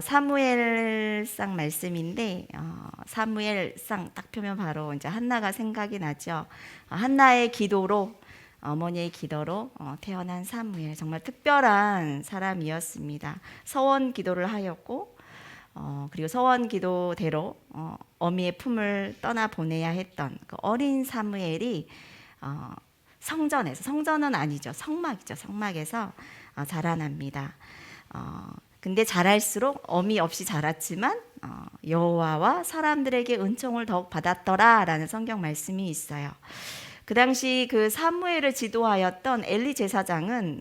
사무엘상 말씀인데 사무엘상 딱 펴면 바로 이제 한나가 생각이 나죠. 한나의 기도로 어머니의 기도로 태어난 사무엘, 정말 특별한 사람이었습니다. 서원 기도를 하였고 그리고 서원 기도대로 어미의 품을 떠나 보내야 했던 그 어린 사무엘이 성전에서, 성전은 아니죠, 성막이죠, 성막에서 자라납니다. 근데 자랄수록 어미 없이 자랐지만 여호와와 사람들에게 은총을 더욱 받았더라라는 성경 말씀이 있어요. 그 당시 그 사무엘을 지도하였던 엘리 제사장은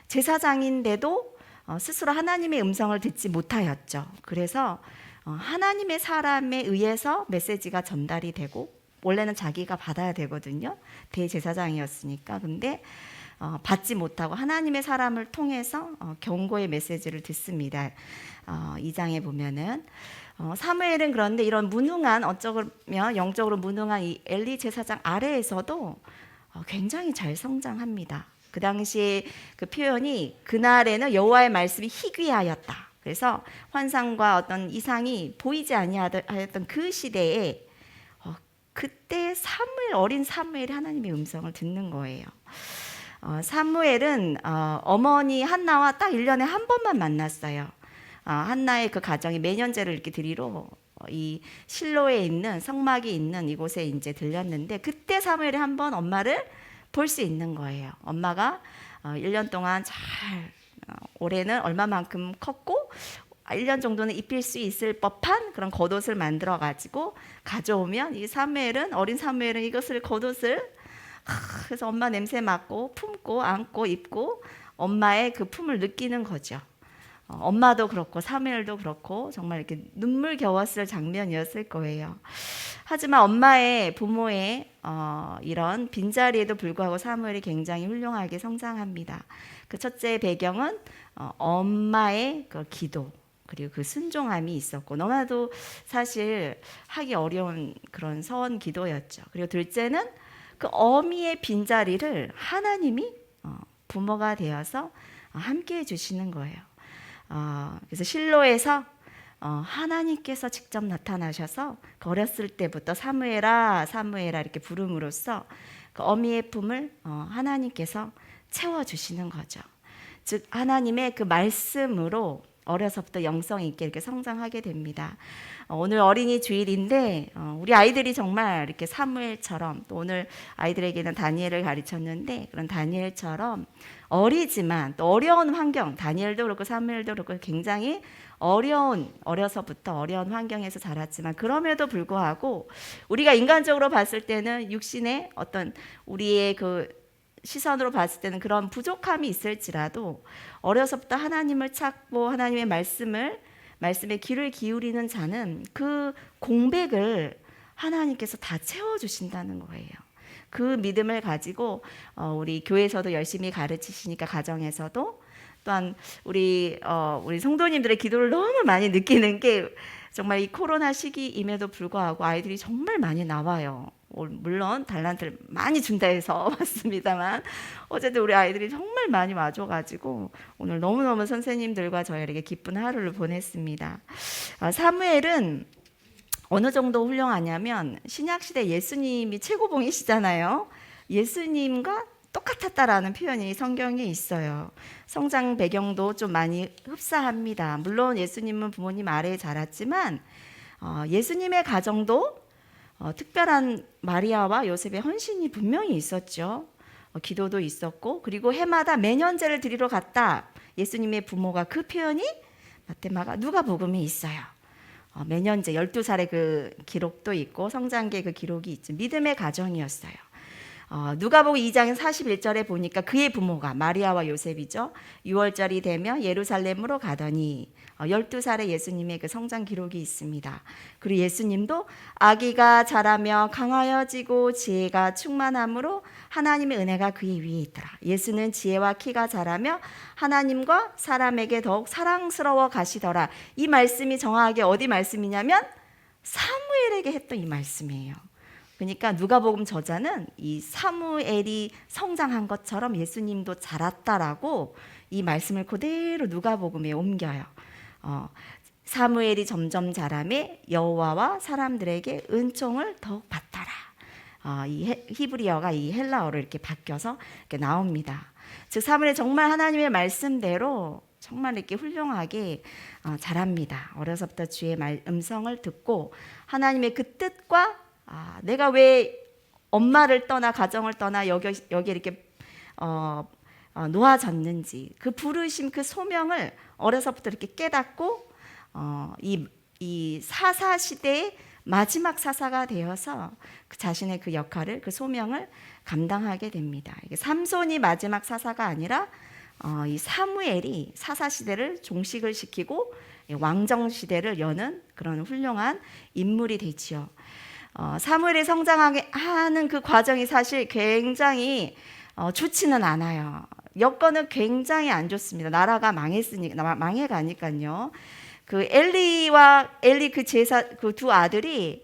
제사장인데도 스스로 하나님의 음성을 듣지 못하였죠. 그래서 하나님의 사람에 의해서 메시지가 전달이 되고, 원래는 자기가 받아야 되거든요, 대제사장이었으니까. 근데 받지 못하고 하나님의 사람을 통해서 경고의 메시지를 듣습니다. 2장에 보면은 사무엘은 그런데 이런 무능한, 어쩌면 영적으로 무능한 이 엘리 제사장 아래에서도 굉장히 잘 성장합니다. 그 당시에 그 표현이 그날에는 여호와의 말씀이 희귀하였다. 그래서 환상과 어떤 이상이 보이지 아니하였던 그 시대에 그때 사무엘, 어린 사무엘이 하나님의 음성을 듣는 거예요. 사무엘은 어머니 한나와 딱 1년에 한 번만 만났어요. 한나의 그 가정이 매년제를 이렇게 드리러 이 실로에 있는 성막이 있는 이곳에 이제 들렸는데, 그때 사무엘이 한 번 엄마를 볼 수 있는 거예요. 엄마가 1년 동안 잘, 올해는 얼마만큼 컸고 1년 정도는 입힐 수 있을 법한 그런 겉옷을 만들어 가지고 가져오면, 이 사무엘은, 어린 사무엘은 이것을, 겉옷을 그래서 엄마 냄새 맡고 품고 안고 입고 엄마의 그 품을 느끼는 거죠. 엄마도 그렇고 사무엘도 그렇고 정말 이렇게 눈물겨웠을 장면이었을 거예요. 하지만 엄마의, 부모의 이런 빈자리에도 불구하고 사무엘이 굉장히 훌륭하게 성장합니다. 그 첫째 배경은 엄마의 그 기도, 그리고 그 순종함이 있었고, 너무나도 사실 하기 어려운 그런 서원 기도였죠. 그리고 둘째는 그 어미의 빈자리를 하나님이 부모가 되어서 함께 해주시는 거예요. 그래서 실로에서 하나님께서 직접 나타나셔서 어렸을 때부터 사무엘아 사무엘아 이렇게 부름으로써 그 어미의 품을 하나님께서 채워주시는 거죠. 즉 하나님의 그 말씀으로 어려서부터 영성 있게 이렇게 성장하게 됩니다. 오늘 어린이 주일인데 우리 아이들이 정말 이렇게 사무엘처럼, 또 오늘 아이들에게는 다니엘을 가르쳤는데, 그런 다니엘처럼 어리지만 또 어려운 환경, 다니엘도 그렇고 사무엘도 그렇고 굉장히 어려서부터 어려운 환경에서 자랐지만, 그럼에도 불구하고 우리가 인간적으로 봤을 때는 육신의 어떤 우리의 그 시선으로 봤을 때는 그런 부족함이 있을지라도 어려서부터 하나님을 찾고 하나님의 말씀에 귀를 기울이는 자는 그 공백을 하나님께서 다 채워주신다는 거예요. 그 믿음을 가지고 우리 교회에서도 열심히 가르치시니까, 가정에서도 또한 우리 성도님들의 기도를 너무 많이 느끼는 게, 정말 이 코로나 시기임에도 불구하고 아이들이 정말 많이 나와요. 물론 달란트를 많이 준다 해서 왔습니다만, 어쨌든 우리 아이들이 정말 많이 와줘가지고 오늘 너무너무 선생님들과 저에게 기쁜 하루를 보냈습니다. 사무엘은 어느 정도 훌륭하냐면, 신약시대 예수님이 최고봉이시잖아요. 예수님과 똑같았다라는 표현이 성경에 있어요. 성장 배경도 좀 많이 흡사합니다. 물론 예수님은 부모님 아래에 자랐지만 예수님의 가정도 특별한 마리아와 요셉의 헌신이 분명히 있었죠. 기도도 있었고, 그리고 해마다 매년제를 드리러 갔다. 예수님의 부모가, 그 표현이 마태마가 누가복음에 있어요. 매년제 12살의 그 기록도 있고 성장기의 그 기록이 있죠. 믿음의 가정이었어요. 누가복음 2장 41절에 보니까 그의 부모가 마리아와 요셉이죠. 6월절이 되면 예루살렘으로 가더니 12살의 예수님의 그 성장 기록이 있습니다. 그리고 예수님도 아기가 자라며 강하여지고 지혜가 충만함으로 하나님의 은혜가 그의 위에 있더라. 예수는 지혜와 키가 자라며 하나님과 사람에게 더욱 사랑스러워 가시더라. 이 말씀이 정확하게 어디 말씀이냐면 사무엘에게 했던 이 말씀이에요. 그러니까 누가복음 저자는 이 사무엘이 성장한 것처럼 예수님도 자랐다라고 이 말씀을 그대로 누가복음에 옮겨요. 사무엘이 점점 자라매 여호와와 사람들에게 은총을 더욱 받더라. 이 히브리어가 이 헬라어로 이렇게 바뀌어서 이렇게 나옵니다. 즉 사무엘이 정말 하나님의 말씀대로 정말 이렇게 훌륭하게 자랍니다. 어려서부터 주의 음성을 듣고 하나님의 그 뜻과 내가 왜 엄마를 떠나 가정을 떠나 여기 이렇게 놓아졌는지 그 부르심 그 소명을 어려서부터 이렇게 깨닫고 이 사사 시대의 마지막 사사가 되어서 그 자신의 그 역할을 그 소명을 감당하게 됩니다. 이게 삼손이 마지막 사사가 아니라 이 사무엘이 사사 시대를 종식을 시키고 왕정 시대를 여는 그런 훌륭한 인물이 되지요. 사무엘이 성장하게 하는 그 과정이 사실 굉장히 좋지는 않아요. 여건은 굉장히 안 좋습니다. 나라가 망해가니까요. 그 엘리 그 제사 그 두 아들이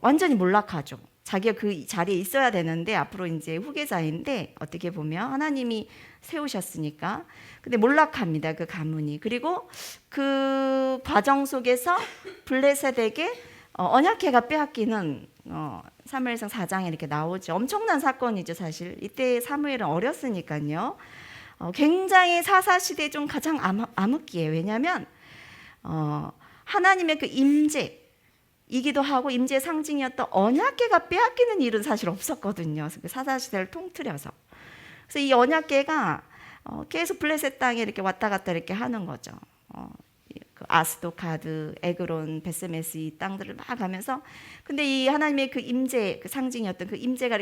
완전히 몰락하죠. 자기가 그 자리에 있어야 되는데 앞으로 이제 후계자인데 어떻게 보면 하나님이 세우셨으니까 근데 몰락합니다. 그 가문이. 그리고 그 과정 속에서 블레셋에게 언약궤가 빼앗기는 사무엘상 4장에 이렇게 나오죠. 엄청난 사건이죠, 사실. 이때 사무엘은 어렸으니까요. 굉장히 사사 시대에 좀 가장 암흑기예요. 왜냐하면 하나님의 그 임재이기도 하고 임재의 상징이었던 언약궤가 빼앗기는 일은 사실 없었거든요. 사사 시대를 통틀어서. 그래서 이 언약궤가 계속 블레셋 땅에 이렇게 왔다 갔다 이렇게 하는 거죠. 그 아스도카드, 에그론, 베스메스 이 땅들을 막 가면서 근데 이 하나님의 그 임재 그 상징이었던 그 임재가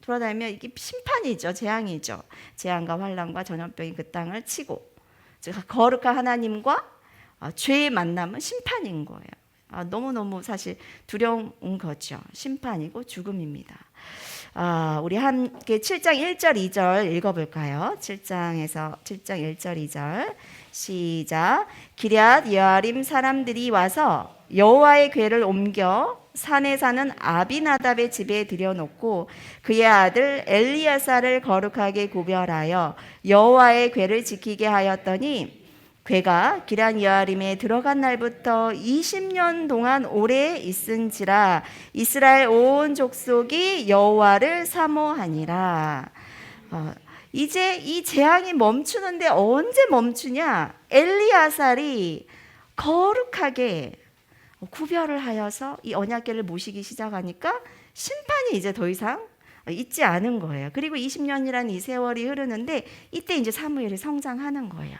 돌아다니면 이게 심판이죠, 재앙이죠. 재앙과 환란과 전염병이 그 땅을 치고 즉 거룩한 하나님과 죄의 만남은 심판인 거예요. 너무너무 사실 두려운 거죠. 심판이고 죽음입니다. 우리 함께 7장 1절 2절 읽어볼까요? 7장 1절 2절 시작. 기럇 여아림 사람들이 와서 여호와의 궤를 옮겨 산에 사는 아비나답의 집에 들여놓고 그의 아들 엘리야사를 거룩하게 구별하여 여호와의 궤를 지키게 하였더니 궤가 기럇 여아림에 들어간 날부터 20년 동안 오래 있은지라 이스라엘 온 족속이 여호와를 사모하니라. 이제 이 재앙이 멈추는데 언제 멈추냐? 엘리야살이 거룩하게 구별을 하여서 이 언약궤를 모시기 시작하니까 심판이 이제 더 이상 있지 않은 거예요. 그리고 20년이라는 이 세월이 흐르는데 이때 이제 사무엘이 성장하는 거예요.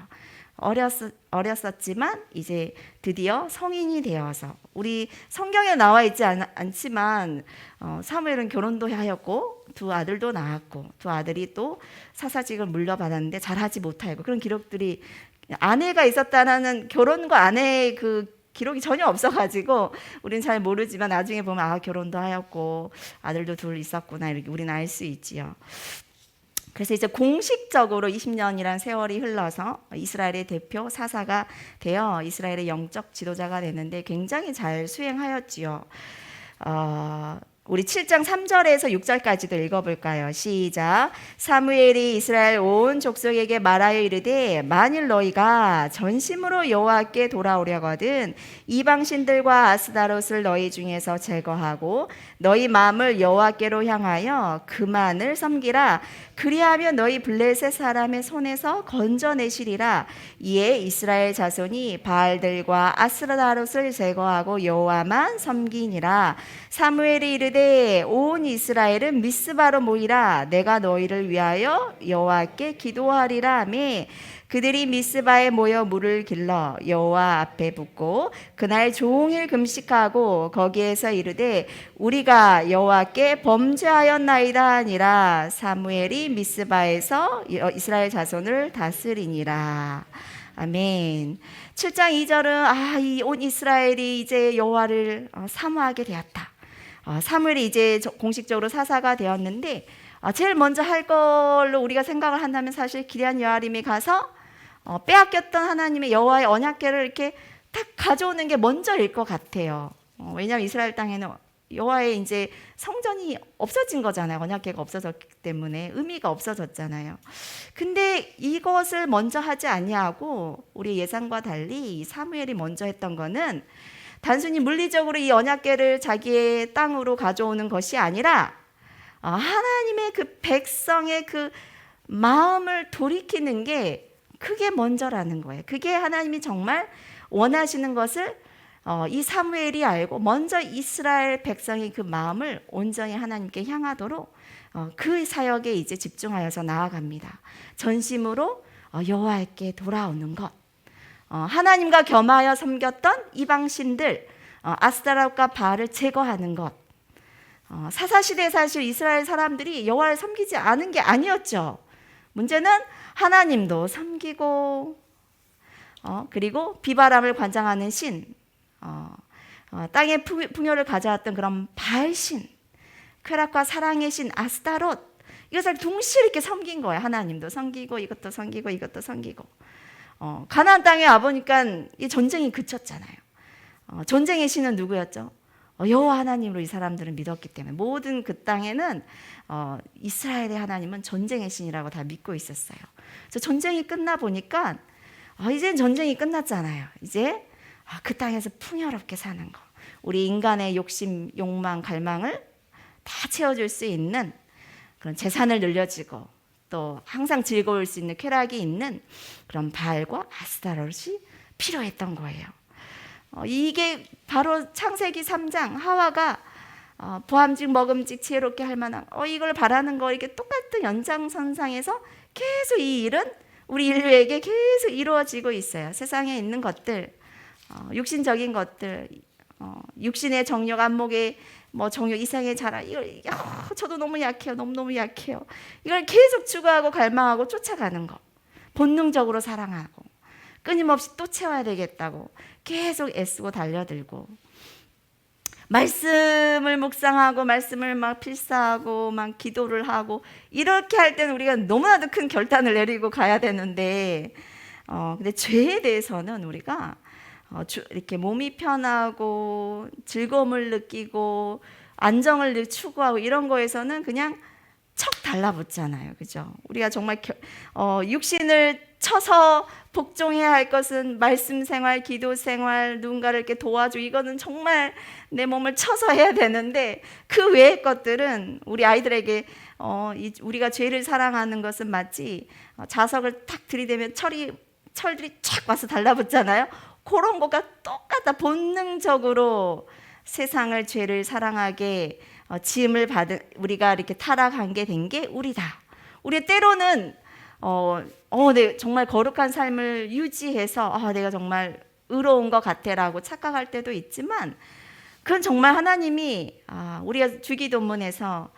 어렸었지만 이제 드디어 성인이 되어서 우리 성경에 나와 있지 않지만 사무엘은 결혼도 하였고 두 아들도 낳았고 두 아들이 또 사사직을 물려받았는데 잘하지 못하고 그런 기록들이 아내가 있었다는 결혼과 아내의 그 기록이 전혀 없어가지고 우리는 잘 모르지만 나중에 보면 결혼도 하였고 아들도 둘 있었구나 이렇게 우리는 알 수 있지요. 그래서 이제 공식적으로 20년이란 세월이 흘러서 이스라엘의 대표 사사가 되어 이스라엘의 영적 지도자가 되는데 굉장히 잘 수행하였지요. 우리 7장 3절에서 6절까지도 읽어볼까요? 시작. 사무엘이 이스라엘 온 족속에게 말하여 이르되 만일 너희가 전심으로 여호와께 돌아오려거든 이방신들과 아스다롯을 너희 중에서 제거하고 너희 마음을 여호와께로 향하여 그만을 섬기라. 그리하면 너희 블레셋 사람의 손에서 건져내시리라. 이에 이스라엘 자손이 바알들과 아스다롯을 제거하고 여호와만 섬기니라. 사무엘이 이르되 온 이스라엘은 미스바로 모이라. 내가 너희를 위하여 여호와께 기도하리라 하매 그들이 미스바에 모여 물을 길러 여호와 앞에 붓고 그날 종일 금식하고 거기에서 이르되 우리가 여호와께 범죄하였나이다 하니라. 사무엘이 미스바에서 이스라엘 자손을 다스리니라. 아멘. 7장 2절은 이 온 이스라엘이 이제 여호와를 사모하게 되었다. 사무엘이 이제 공식적으로 사사가 되었는데 제일 먼저 할 걸로 우리가 생각을 한다면 사실 기럇 여아림에 가서 빼앗겼던 하나님의 여호와의 언약궤를 이렇게 딱 가져오는 게 먼저일 것 같아요. 왜냐하면 이스라엘 땅에는 여호와의 이제 성전이 없어진 거잖아요. 언약궤가 없어졌기 때문에 의미가 없어졌잖아요. 근데 이것을 먼저 하지 아니하고 우리 예상과 달리 사무엘이 먼저 했던 거는 단순히 물리적으로 이 언약궤를 자기의 땅으로 가져오는 것이 아니라 하나님의 그 백성의 그 마음을 돌이키는 게 그게 먼저라는 거예요. 그게 하나님이 정말 원하시는 것을 이 사무엘이 알고 먼저 이스라엘 백성의 그 마음을 온전히 하나님께 향하도록 그 사역에 이제 집중하여서 나아갑니다. 전심으로 여호와께 돌아오는 것, 하나님과 겸하여 섬겼던 이방신들 아스타롯과 바알을 제거하는 것. 사사시대 사실 이스라엘 사람들이 여호와를 섬기지 않은 게 아니었죠. 문제는 하나님도 섬기고 그리고 비바람을 관장하는 신, 땅의 풍요를 가져왔던 그런 바알신, 쾌락과 사랑의 신 아스타롯, 이것을 동시에 이렇게 섬긴 거예요. 하나님도 섬기고 이것도 섬기고 이것도 섬기고. 가나안 땅에 와보니까 이 전쟁이 그쳤잖아요. 전쟁의 신은 누구였죠? 여호와 하나님으로 이 사람들은 믿었기 때문에 모든 그 땅에는 이스라엘의 하나님은 전쟁의 신이라고 다 믿고 있었어요. 그래서 전쟁이 끝나 보니까 이제는 전쟁이 끝났잖아요. 이제 그 땅에서 풍요롭게 사는 거, 우리 인간의 욕심, 욕망, 갈망을 다 채워줄 수 있는 그런 재산을 늘려지고 또 항상 즐거울 수 있는 쾌락이 있는 그런 바알과 아스타롯이 필요했던 거예요. 이게 바로 창세기 3장 하와가 보암직 먹음직 지혜롭게 할 만한 이걸 바라는 거, 이게 똑같은 연장선상에서 계속 이 일은 우리 인류에게 계속 이루어지고 있어요. 세상에 있는 것들, 육신적인 것들, 육신의 정욕, 안목의 정욕, 이상의 자랑, 이걸 저도 너무 약해요, 너무 약해요. 이걸 계속 추구하고 갈망하고 쫓아가는 거, 본능적으로 사랑하고 끊임없이 또 채워야 되겠다고 계속 애쓰고 달려들고, 말씀을 묵상하고 말씀을 막 필사하고 막 기도를 하고, 이렇게 할 때는 우리가 너무나도 큰 결단을 내리고 가야 되는데 근데 죄에 대해서는 우리가 이렇게 몸이 편하고 즐거움을 느끼고 안정을 추구하고 이런 거에서는 그냥 척 달라붙잖아요. 그죠? 우리가 정말 육신을 쳐서 복종해야 할 것은 말씀 생활, 기도 생활, 누군가를 이렇게 도와주고, 이거는 정말 내 몸을 쳐서 해야 되는데, 그 외의 것들은 우리 아이들에게 우리가 죄를 사랑하는 것은 마치 자석을 탁 들이대면 철들이 쫙 와서 달라붙잖아요. 그런 것과 똑같다. 본능적으로 세상을, 죄를 사랑하게 지음을 받은, 우리가 이렇게 타락한 게 된 게 우리다. 우리 때로는 네, 정말 거룩한 삶을 유지해서 내가 정말 의로운 것 같아라고 착각할 때도 있지만, 그건 정말 하나님이 우리가 주기도문에서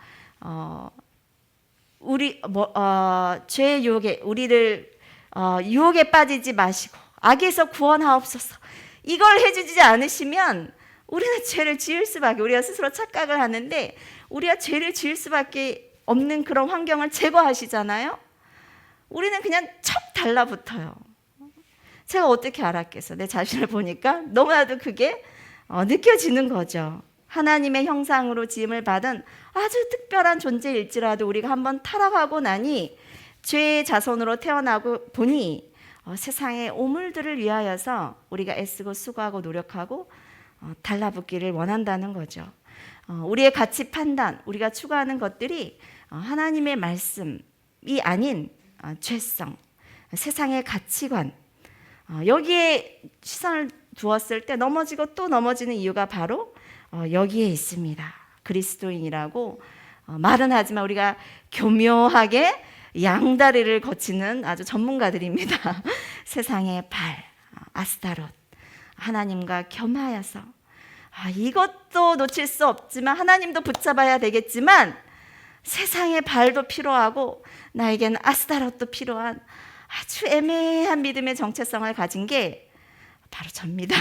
죄의 유혹에 우리를 유혹에 빠지지 마시고 악에서 구원하옵소서, 이걸 해주지 않으시면 우리는 죄를 지을 수밖에, 우리가 스스로 착각을 하는데 우리가 죄를 지을 수밖에 없는 그런 환경을 제거하시잖아요. 우리는 그냥 척 달라붙어요. 제가 어떻게 알았겠어? 내 자신을 보니까 너무나도 그게 느껴지는 거죠. 하나님의 형상으로 지음을 받은 아주 특별한 존재일지라도 우리가 한번 타락하고 나니 죄의 자손으로 태어나고 보니 세상의 오물들을 위하여서 우리가 애쓰고 수고하고 노력하고 달라붙기를 원한다는 거죠. 우리의 가치 판단, 우리가 추구하는 것들이 하나님의 말씀이 아닌 죄성, 세상의 가치관, 여기에 시선을 두었을 때 넘어지고 또 넘어지는 이유가 바로 여기에 있습니다. 그리스도인이라고 말은 하지만 우리가 교묘하게 양다리를 거치는 아주 전문가들입니다. 세상의 발, 아스타롯, 하나님과 겸하여서 이것도 놓칠 수 없지만 하나님도 붙잡아야 되겠지만 세상의 발도 필요하고 나에게는 아스타롯도 필요한 아주 애매한 믿음의 정체성을 가진 게 바로 접니다.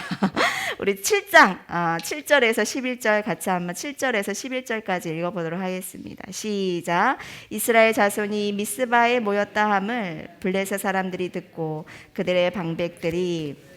우리 7장 7절에서 11절 같이 한번 7절에서 11절까지 읽어보도록 하겠습니다. 시작. 이스라엘 자손이 미스바에 모였다 함을 블레셋 사람들이 듣고 그들의 방백들이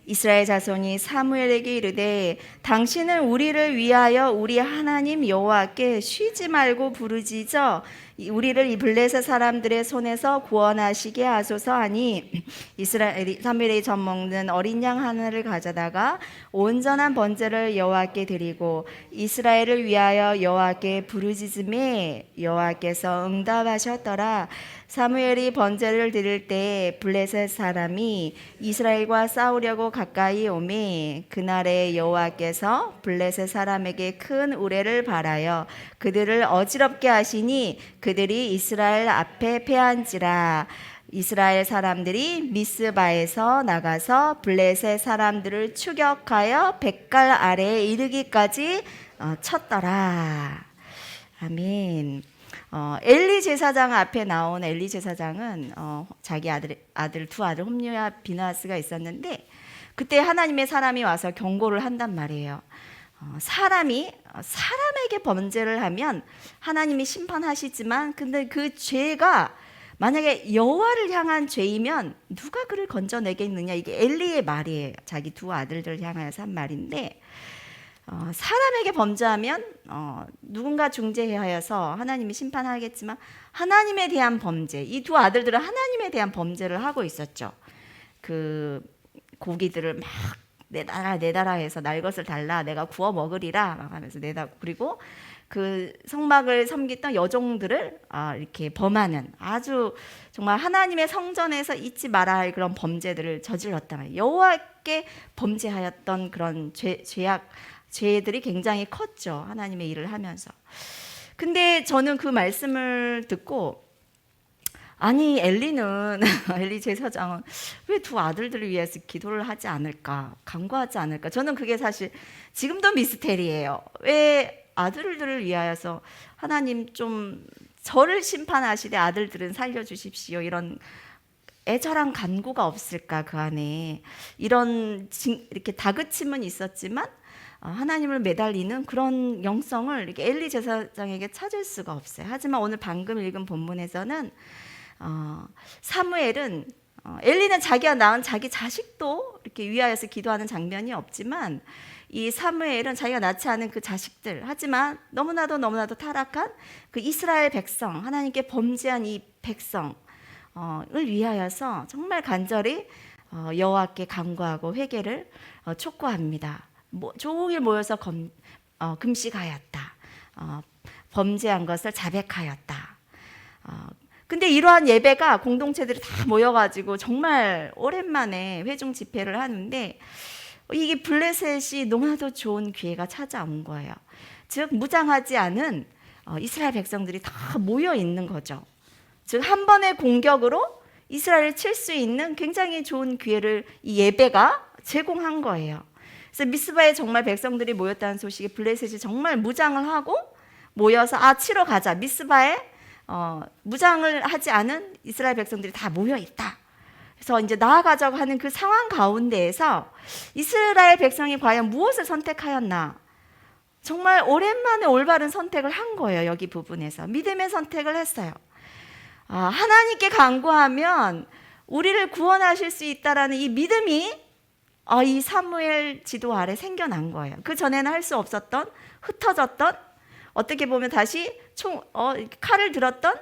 이스라엘 자손이 사무엘에게 이르되 당신은 우리를 위하여 우리 하나님 여호와께 쉬지 말고 부르짖어 우리를 이 블레셋 사람들의 손에서 구원하시게 하소서 하니 이스라엘이 사무엘이 젖먹는 어린 양 하나를 가져다가 온전한 번제를 여호와께 드리고 이스라엘을 위하여 여호와께 부르짖음에 여호와께서 응답하셨더라. 사무엘이 번제를 드릴 때 블레셋 사람이 이스라엘과 싸우려고 가까이 오매 그날에 여호와께서 블레셋 사람에게 큰 우레를 발하여 그들을 어지럽게 하시니 그들이 이스라엘 앞에 패한지라. 이스라엘 사람들이 미스바에서 나가서 블레셋 사람들을 추격하여 벳갈 아래에 이르기까지 쳤더라. 아멘. 엘리 제사장 앞에 나온 엘리 제사장은 자기 아들 두 아들 홈리와 비나스가 있었는데 그때 하나님의 사람이 와서 경고를 한단 말이에요. 사람에게 범죄를 하면 하나님이 심판하시지만 근데 그 죄가 만약에 여호와를 향한 죄이면 누가 그를 건져내겠느냐. 이게 엘리의 말이에요. 자기 두 아들들 향하여서 한 말인데 사람에게 범죄하면 누군가 중재하여서 하나님이 심판하겠지만 하나님에 대한 범죄, 이 두 아들들은 하나님에 대한 범죄를 하고 있었죠. 그 고기들을 막 내달아 해서 날 것을 달라 내가 구워 먹으리라 막 하면서 그리고 그 성막을 섬기던 여종들을 이렇게 범하는 아주 정말 하나님의 성전에서 잊지 말아야 할 그런 범죄들을 저질렀단 말이에요. 여호와께 범죄하였던 그런 죄들이 굉장히 컸죠. 하나님의 일을 하면서. 근데 저는 그 말씀을 듣고 아니 엘리 제사장은 왜 두 아들들을 위해서 기도를 하지 않을까, 간구하지 않을까. 저는 그게 사실 지금도 미스테리예요. 왜 아들들을 위하여서 하나님 좀 저를 심판하시되 아들들은 살려주십시오 이런 애절한 간구가 없을까. 그 안에 이렇게 다그침은 있었지만 하나님을 매달리는 그런 영성을 이렇게 엘리 제사장에게 찾을 수가 없어요. 하지만 오늘 방금 읽은 본문에서는 사무엘은 엘리는 자기가 낳은 자기 자식도 이렇게 위하여서 기도하는 장면이 없지만 이 사무엘은 자기가 낳지 않은 그 자식들, 하지만 너무나도 타락한 그 이스라엘 백성, 하나님께 범죄한 이 백성을 위하여서 정말 간절히 여호와께 간구하고 회개를 촉구합니다. 종일 모여서 금식하였다. 범죄한 것을 자백하였다. 근데 이러한 예배가 공동체들이 다 모여가지고 정말 오랜만에 회중 집회를 하는데 이게 블레셋이 너무나도 좋은 기회가 찾아온 거예요. 즉 무장하지 않은 이스라엘 백성들이 다 모여 있는 거죠. 즉 한 번의 공격으로 이스라엘을 칠 수 있는 굉장히 좋은 기회를 이 예배가 제공한 거예요. 그래서 미스바에 정말 백성들이 모였다는 소식에 블레셋이 정말 무장을 하고 모여서 치러 가자. 미스바에 무장을 하지 않은 이스라엘 백성들이 다 모여 있다. 그래서 이제 나아가자고 하는 그 상황 가운데에서 이스라엘 백성이 과연 무엇을 선택하였나? 정말 오랜만에 올바른 선택을 한 거예요. 여기 부분에서 믿음의 선택을 했어요. 하나님께 간구하면 우리를 구원하실 수 있다라는 이 믿음이 이 사무엘 지도 아래 생겨난 거예요. 그 전에는 할 수 없었던, 흩어졌던, 어떻게 보면 다시 칼을 들었던,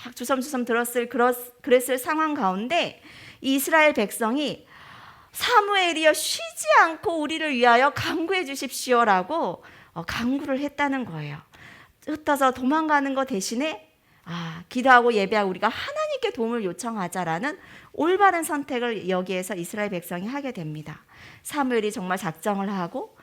막 주섬주섬 그랬을 상황 가운데 이스라엘 백성이 사무엘이여 쉬지 않고 우리를 위하여 간구해 주십시오라고 간구를 했다는 거예요. 흩어서 도망가는 것 대신에 기도하고 예배하고 우리가 하나님께 도움을 요청하자라는 올바른 선택을 여기에서 이스라엘 백성이 하게 됩니다. 사무엘이 정말 작정을 하고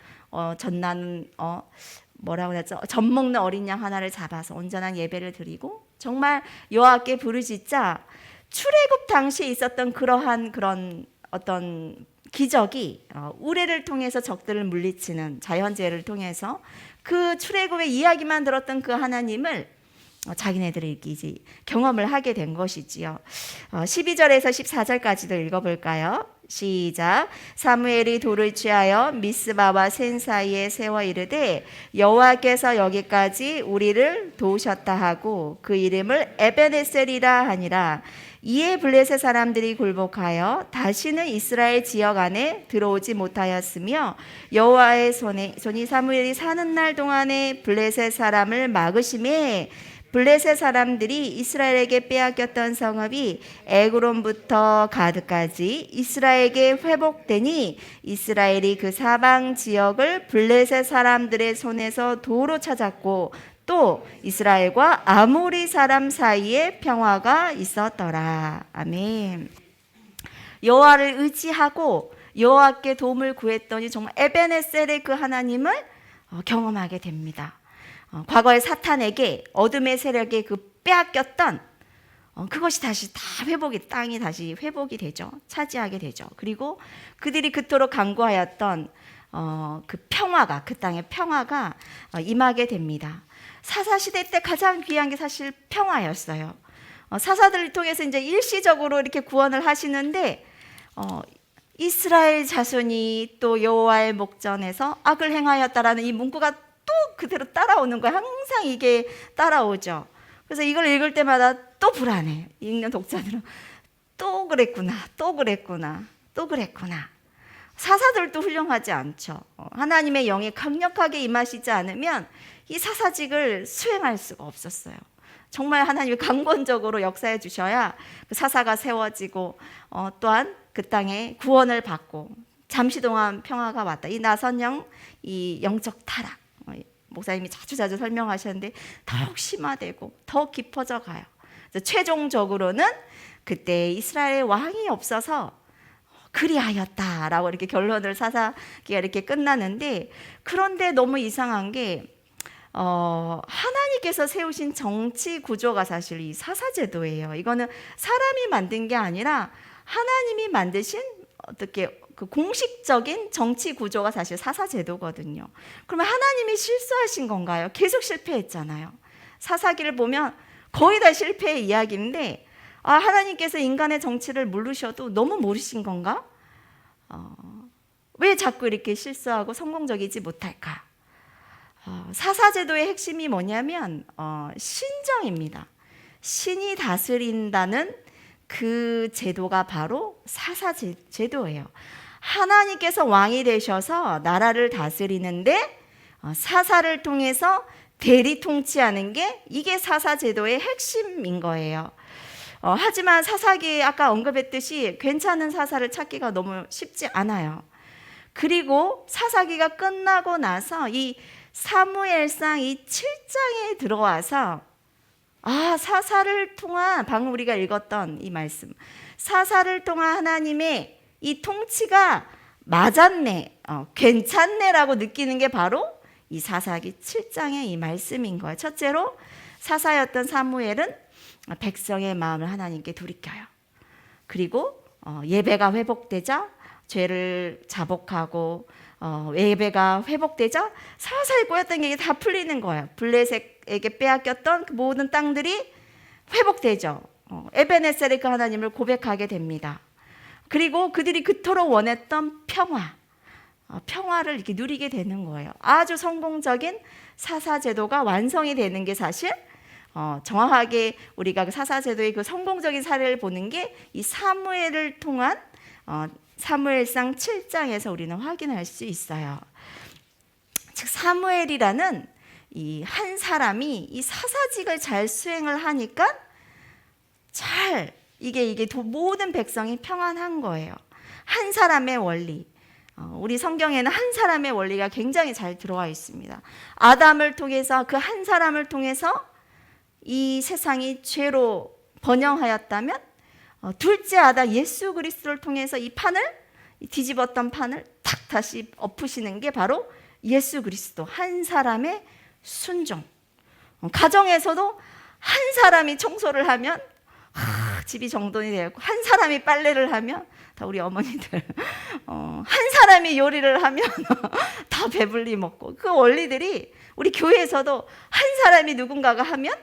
젖먹는 어린 양 하나를 잡아서 온전한 예배를 드리고 정말 여호와께 부르짖자 출애굽 당시에 있었던 그런 어떤 기적이 우레를 통해서 적들을 물리치는 자연재해를 통해서 그 출애굽의 이야기만 들었던 그 하나님을 자기네들이 이제 경험을 하게 된 것이지요. 12절에서 14절까지도 읽어볼까요? 시작. 사무엘이 돌을 취하여 미스바와 센 사이에 세워 이르되 여호와께서 여기까지 우리를 도우셨다 하고 그 이름을 에베네셀이라 하니라. 이에 블레셋 사람들이 굴복하여 다시는 이스라엘 지역 안에 들어오지 못하였으며 여호와의 손이 사무엘이 사는 날 동안에 블레셋 사람을 막으심에 블레셋 사람들이 이스라엘에게 빼앗겼던 성읍이 에그론부터 가드까지 이스라엘에게 회복되니 이스라엘이 그 사방 지역을 블레셋 사람들의 손에서 도로 찾았고 또 이스라엘과 아모리 사람 사이에 평화가 있었더라. 아멘. 여호와를 의지하고 여호와께 도움을 구했더니 정말 에베네셀의 그 하나님을 경험하게 됩니다. 과거의 사탄에게 어둠의 세력에 그 빼앗겼던 그것이 다시 다 땅이 다시 회복이 되죠. 차지하게 되죠. 그리고 그들이 그토록 간구하였던 그 평화가, 그 땅의 평화가 임하게 됩니다. 사사시대 때 가장 귀한 게 사실 평화였어요. 사사들을 통해서 이제 일시적으로 이렇게 구원을 하시는데 이스라엘 자손이 또 여호와의 목전에서 악을 행하였다라는 이 문구가 또 그대로 따라오는 거예요. 항상 이게 따라오죠. 그래서 이걸 읽을 때마다 또 불안해. 읽는 독자들은 또 그랬구나, 또 그랬구나, 또 그랬구나. 사사들도 훌륭하지 않죠. 하나님의 영이 강력하게 임하시지 않으면 이 사사직을 수행할 수가 없었어요. 정말 하나님이 강권적으로 역사해 주셔야 그 사사가 세워지고 또한 그 땅에 구원을 받고 잠시 동안 평화가 왔다. 이 나선영, 이 영적 타락, 목사님이 자주 설명하셨는데 더욱 심화되고 더욱 깊어져 가요. 그래서 최종적으로는 그때 이스라엘 왕이 없어서 그리하였다라고 이렇게 결론을 사사기가 이렇게 끝나는데, 그런데 너무 이상한 게 하나님께서 세우신 정치 구조가 사실 이 사사제도예요. 이거는 사람이 만든 게 아니라 하나님이 만드신 어떻게 그 공식적인 정치 구조가 사실 사사제도거든요. 그러면 하나님이 실수하신 건가요? 계속 실패했잖아요. 사사기를 보면 거의 다 실패의 이야기인데 하나님께서 인간의 정치를 모르셔도 너무 모르신 건가? 왜 자꾸 이렇게 실수하고 성공적이지 못할까? 사사제도의 핵심이 뭐냐면 신정입니다. 신이 다스린다는 그 제도가 바로 사사제도예요. 하나님께서 왕이 되셔서 나라를 다스리는데 사사를 통해서 대리 통치하는 게 이게 사사제도의 핵심인 거예요. 하지만 사사기 아까 언급했듯이 괜찮은 사사를 찾기가 너무 쉽지 않아요. 그리고 사사기가 끝나고 나서 이 사무엘상 이 7장에 들어와서 사사를 통한 방금 우리가 읽었던 이 말씀, 사사를 통한 하나님의 이 통치가 맞았네, 괜찮네라고 느끼는 게 바로 이 사사기 7장의 이 말씀인 거예요. 첫째로 사사였던 사무엘은 백성의 마음을 하나님께 돌이켜요. 그리고 예배가 회복되자 죄를 자복하고 예배가 회복되자 사사에 꼬였던 게 다 풀리는 거예요. 블레셋에게 빼앗겼던 그 모든 땅들이 회복되죠. 에베네셀의 그 하나님을 고백하게 됩니다. 그리고 그들이 그토록 원했던 평화를 이렇게 누리게 되는 거예요. 아주 성공적인 사사제도가 완성이 되는 게 사실 정확하게 우리가 그 사사제도의 그 성공적인 사례를 보는 게 이 사무엘을 통한 사무엘상 7장에서 우리는 확인할 수 있어요. 즉 사무엘이라는 이 한 사람이 이 사사직을 잘 수행을 하니까 이게 모든 백성이 평안한 거예요. 한 사람의 원리. 우리 성경에는 한 사람의 원리가 굉장히 잘 들어와 있습니다. 아담을 통해서 그 한 사람을 통해서 이 세상이 죄로 번영하였다면 둘째 아담 예수 그리스도를 통해서 이 뒤집었던 판을 탁 다시 엎으시는 게 바로 예수 그리스도, 한 사람의 순종. 가정에서도 한 사람이 청소를 하면 집이 정돈이 되고, 한 사람이 빨래를 하면 다 우리 어머니들 한 사람이 요리를 하면 다 배불리 먹고, 그 원리들이 우리 교회에서도 한 사람이 누군가가 하면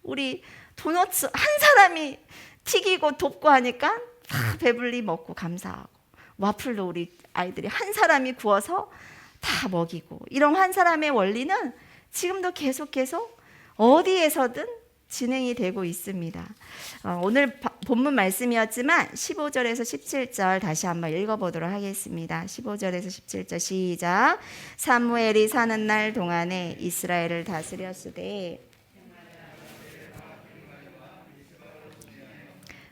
우리 도너츠 한 사람이 튀기고 돕고 하니까 다 배불리 먹고 감사하고, 와플도 우리 아이들이 한 사람이 구워서 다 먹이고, 이런 한 사람의 원리는 지금도 계속 어디에서든 진행이 되고 있습니다. 오늘 본문 말씀이었지만 15절에서 17절 다시 한번 읽어보도록 하겠습니다. 15절에서 17절 시작. 사무엘이 사는 날 동안에 이스라엘을 다스렸으되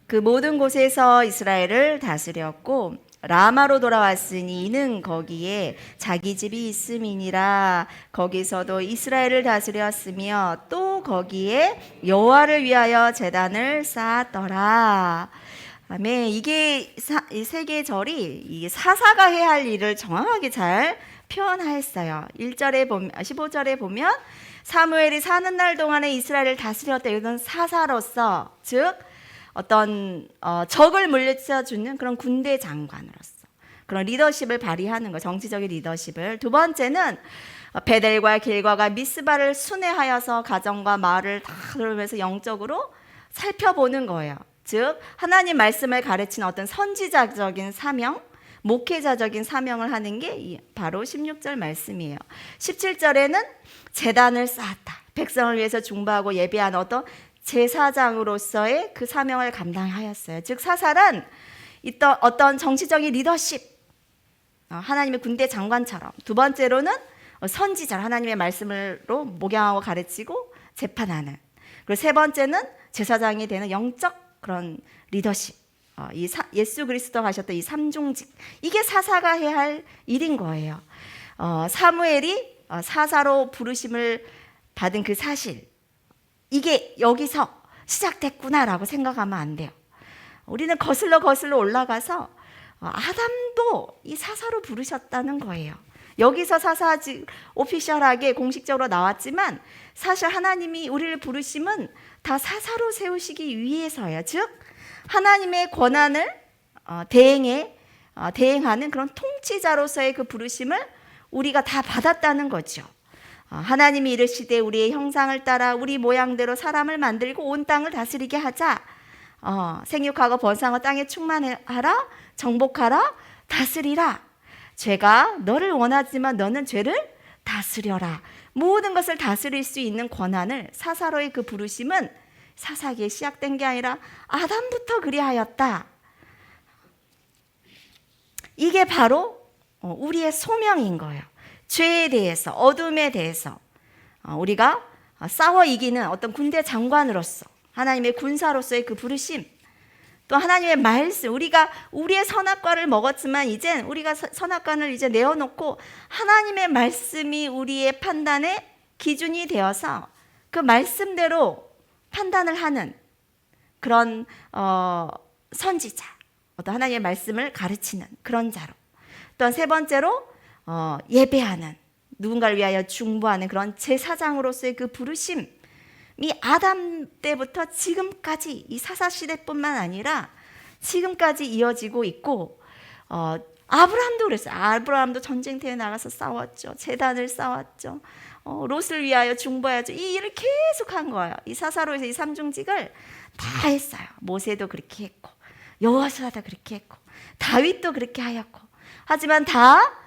그 모든 곳에서 이스라엘을 다스렸고 라마로 돌아왔으니 이는 거기에 자기 집이 있음이니라. 거기서도 이스라엘을 다스렸으며 또 거기에 여호와를 위하여 제단을 쌓았더라. 아멘. 이게 이 세 개의 절이 이 사사가 해야 할 일을 정확하게 잘 표현하였어요. 15절에 보면 사무엘이 사는 날 동안에 이스라엘을 다스렸다. 이건 사사로서, 즉 어떤 적을 물리쳐주는 그런 군대 장관으로서 그런 리더십을 발휘하는 거, 정치적인 리더십을. 두 번째는 베델과 길과가 미스바를 순회하여서 가정과 마을을 다 돌면서 영적으로 살펴보는 거예요. 즉 하나님 말씀을 가르치는 어떤 선지자적인 사명, 목회자적인 사명을 하는 게 바로 16절 말씀이에요. 17절에는 제단을 쌓았다. 백성을 위해서 중보하고 예배하는 어떤 제사장으로서의 그 사명을 감당하였어요. 즉 사살은 어떤 정치적인 리더십, 하나님의 군대 장관처럼. 두 번째로는 선지자, 하나님의 말씀으로 목양하고 가르치고 재판하는. 그리고 세 번째는 제사장이 되는 영적 그런 리더십. 예수 그리스도가 하셨던 이 삼중직, 이게 사사가 해야 할 일인 거예요. 사무엘이 사사로 부르심을 받은 그 사실, 이게 여기서 시작됐구나라고 생각하면 안 돼요. 우리는 거슬러 올라가서 아담도 이 사사로 부르셨다는 거예요. 여기서 사사직 오피셜하게 공식적으로 나왔지만 사실 하나님이 우리를 부르심은 다 사사로 세우시기 위해서예요. 즉 하나님의 권한을 대행하는 그런 통치자로서의 그 부르심을 우리가 다 받았다는 거죠. 하나님이 이르시되 우리의 형상을 따라 우리 모양대로 사람을 만들고 온 땅을 다스리게 하자. 생육하고 번성하고 땅에 충만하라, 정복하라, 다스리라. 죄가 너를 원하지만 너는 죄를 다스려라. 모든 것을 다스릴 수 있는 권한을, 사사로의 그 부르심은 사사기에 시작된 게 아니라 아담부터 그리하였다. 이게 바로 우리의 소명인 거예요. 죄에 대해서, 어둠에 대해서 우리가 싸워 이기는 어떤 군대 장관으로서, 하나님의 군사로서의 그 부르심, 또 하나님의 말씀, 우리가 우리의 선악과를 먹었지만 이제 우리가 선악과를 이제 내어놓고 하나님의 말씀이 우리의 판단의 기준이 되어서 그 말씀대로 판단을 하는 그런 선지자, 어떤 하나님의 말씀을 가르치는 그런 자로. 또한 세 번째로 예배하는, 누군가를 위하여 중보하는 그런 제사장으로서의 그 부르심이 아담 때부터 지금까지 이 사사시대뿐만 아니라 지금까지 이어지고 있고, 아브라함도 그랬어요. 아브라함도 전쟁터에 나가서 싸웠죠. 제단을 쌓았죠. 롯을 위하여 중보해야죠. 이 일을 계속 한 거예요. 이 사사로에서 이 삼중직을 다 했어요. 모세도 그렇게 했고, 여호수아도 그렇게 했고, 다윗도 그렇게 하였고. 하지만 다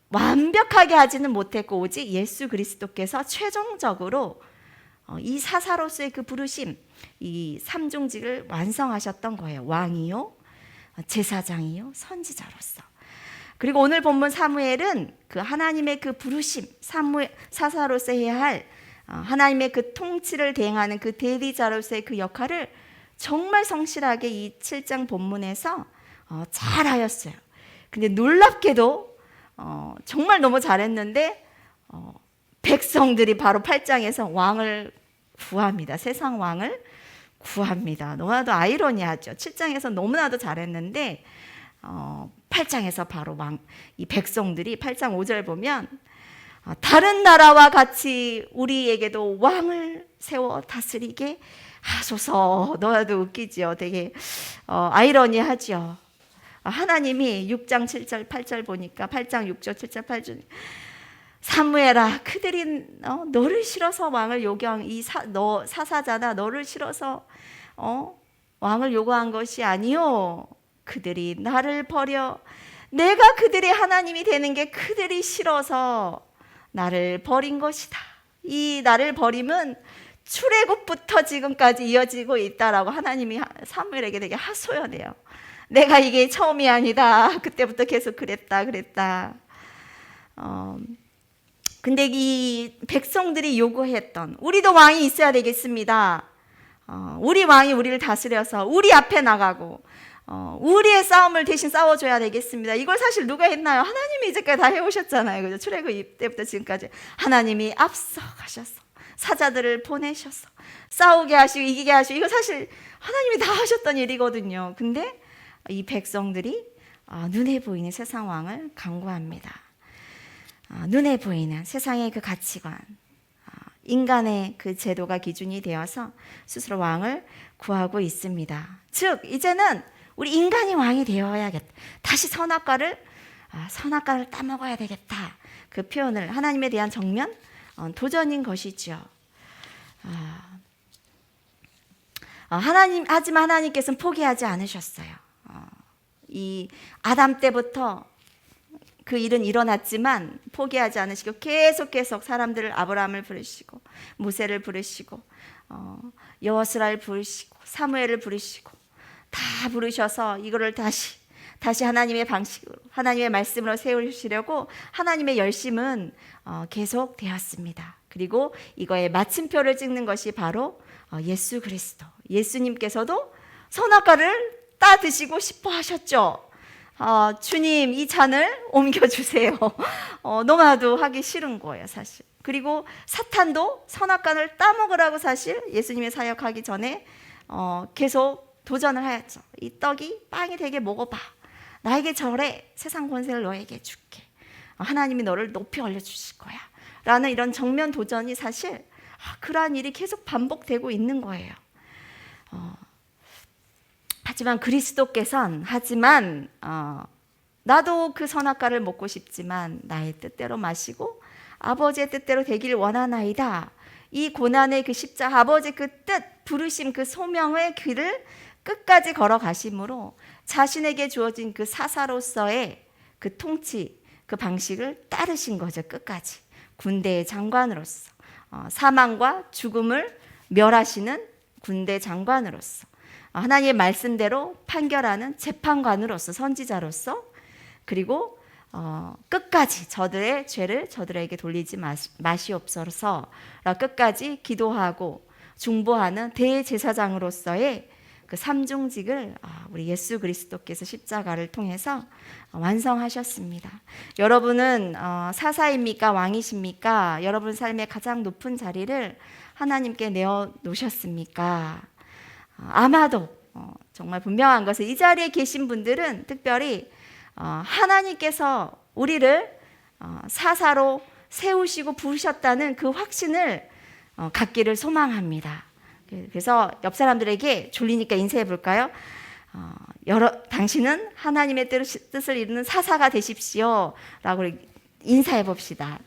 완벽하게 하지는 못했고, 오직 예수 그리스도께서 최종적으로 이 사사로서의 그 부르심, 이 삼중직을 완성하셨던 거예요. 왕이요, 제사장이요, 선지자로서. 그리고 오늘 본문 사무엘은 그 하나님의 그 부르심, 사사로서 해야 할 하나님의 그 통치를 대행하는 그 대리자로서의 그 역할을 정말 성실하게 이 7장 본문에서 잘하였어요. 근데 놀랍게도 정말 너무 잘했는데 백성들이 바로 8장에서 왕을 구합니다. 세상 왕을 구합니다. 너무나도 아이러니하죠. 7장에서 너무나도 잘했는데 8장에서 바로 이 백성들이 8장 5절 보면 다른 나라와 같이 우리에게도 왕을 세워 다스리게 하소서. 너무나도 웃기죠. 되게 아이러니하죠. 하나님이 6장 7절 8절 보니까 8장 6절 7절 8절 사무엘아, 그들이 너를 싫어서 왕을 요구한 너 사사잖아. 너를 싫어서 왕을 요구한 것이 아니요. 그들이 나를 버려 내가 그들의 하나님이 되는 게 그들이 싫어서 나를 버린 것이다. 이 나를 버림은 출애굽부터 지금까지 이어지고 있다라고 하나님이 사무엘에게 되게 하소연해요. 내가 이게 처음이 아니다. 그때부터 계속 그랬다. 근데 이 백성들이 요구했던 우리도 왕이 있어야 되겠습니다. 우리 왕이 우리를 다스려서 우리 앞에 나가고 우리의 싸움을 대신 싸워줘야 되겠습니다. 이걸 사실 누가 했나요? 하나님이 이제까지 다 해오셨잖아요. 그죠? 출애굽 때부터 지금까지 하나님이 앞서 가셔서 사자들을 보내셔서 싸우게 하시고 이기게 하시고 이거 사실 하나님이 다 하셨던 일이거든요. 근데 이 백성들이 눈에 보이는 세상 왕을 강구합니다. 눈에 보이는 세상의 그 가치관, 인간의 그 제도가 기준이 되어서 스스로 왕을 구하고 있습니다. 즉 이제는 우리 인간이 왕이 되어야겠다. 다시 선악과를 따먹어야 되겠다. 그 표현을 하나님에 대한 정면 도전인 것이죠. 하지만 하나님께서는 포기하지 않으셨어요. 이 아담 때부터 그 일은 일어났지만 포기하지 않으시고 계속 사람들을 아브라함을 부르시고 모세를 부르시고 여호수아를 부르시고 사무엘을 부르시고 다 부르셔서 이거를 다시 하나님의 방식으로 하나님의 말씀으로 세우시려고 하나님의 열심은 계속 되었습니다. 그리고 이거에 마침표를 찍는 것이 바로 예수 그리스도. 예수님께서도 선악과를 따 드시고 싶어 하셨죠. 주님 이 잔을 옮겨주세요. 너무나도 하기 싫은 거예요 사실. 그리고 사탄도 선악과를 따먹으라고 사실 예수님의 사역하기 전에 계속 도전을 하였죠. 이 떡이 빵이 되게 먹어봐. 나에게 절해. 세상 권세를 너에게 줄게. 하나님이 너를 높이 올려주실 거야. 라는 이런 정면 도전이 사실 그러한 일이 계속 반복되고 있는 거예요. 하지만 그리스도께서는 나도 그 선악과를 먹고 싶지만 나의 뜻대로 마시고 아버지의 뜻대로 되길 원하나이다. 이 고난의 그 십자가 아버지의 그 뜻, 부르심, 그 소명의 길을 끝까지 걸어가심으로 자신에게 주어진 그 사사로서의 그 통치, 그 방식을 따르신 거죠. 끝까지. 군대의 장관으로서 사망과 죽음을 멸하시는 군대 장관으로서 하나님의 말씀대로 판결하는 재판관으로서 선지자로서 그리고 끝까지 저들의 죄를 저들에게 돌리지 마시옵소서 끝까지 기도하고 중보하는 대제사장으로서의 그 삼중직을 우리 예수 그리스도께서 십자가를 통해서 완성하셨습니다. 여러분은 사사입니까? 왕이십니까? 여러분 삶의 가장 높은 자리를 하나님께 내어놓으셨습니까? 아마도 정말 분명한 것은 이 자리에 계신 분들은 특별히 하나님께서 우리를 사사로 세우시고 부르셨다는 그 확신을 갖기를 소망합니다. 그래서 옆 사람들에게 졸리니까 인사해 볼까요? 당신은 하나님의 뜻을 이루는 사사가 되십시오 라고 인사해 봅시다.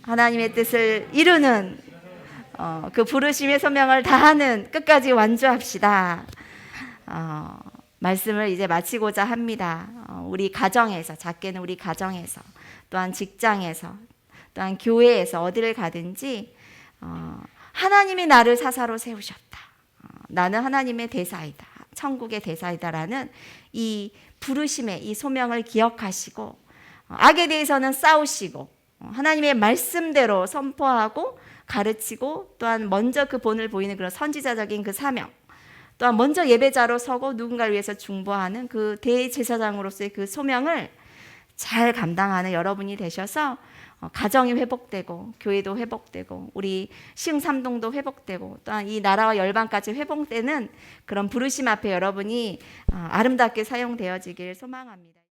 하나님의 뜻을 이루는 그 부르심의 소명을 다하는 끝까지 완주합시다. 말씀을 이제 마치고자 합니다. 우리 가정에서, 작게는 우리 가정에서, 또한 직장에서, 또한 교회에서 어디를 가든지 하나님이 나를 사사로 세우셨다. 나는 하나님의 대사이다. 천국의 대사이다라는 이 부르심의 이 소명을 기억하시고 악에 대해서는 싸우시고 하나님의 말씀대로 선포하고 가르치고 또한 먼저 그 본을 보이는 그런 선지자적인 그 사명 또한 먼저 예배자로 서고 누군가를 위해서 중보하는 그 대제사장으로서의 그 소명을 잘 감당하는 여러분이 되셔서 가정이 회복되고 교회도 회복되고 우리 시흥삼동도 회복되고 또한 이 나라와 열방까지 회복되는 그런 부르심 앞에 여러분이 아름답게 사용되어지길 소망합니다.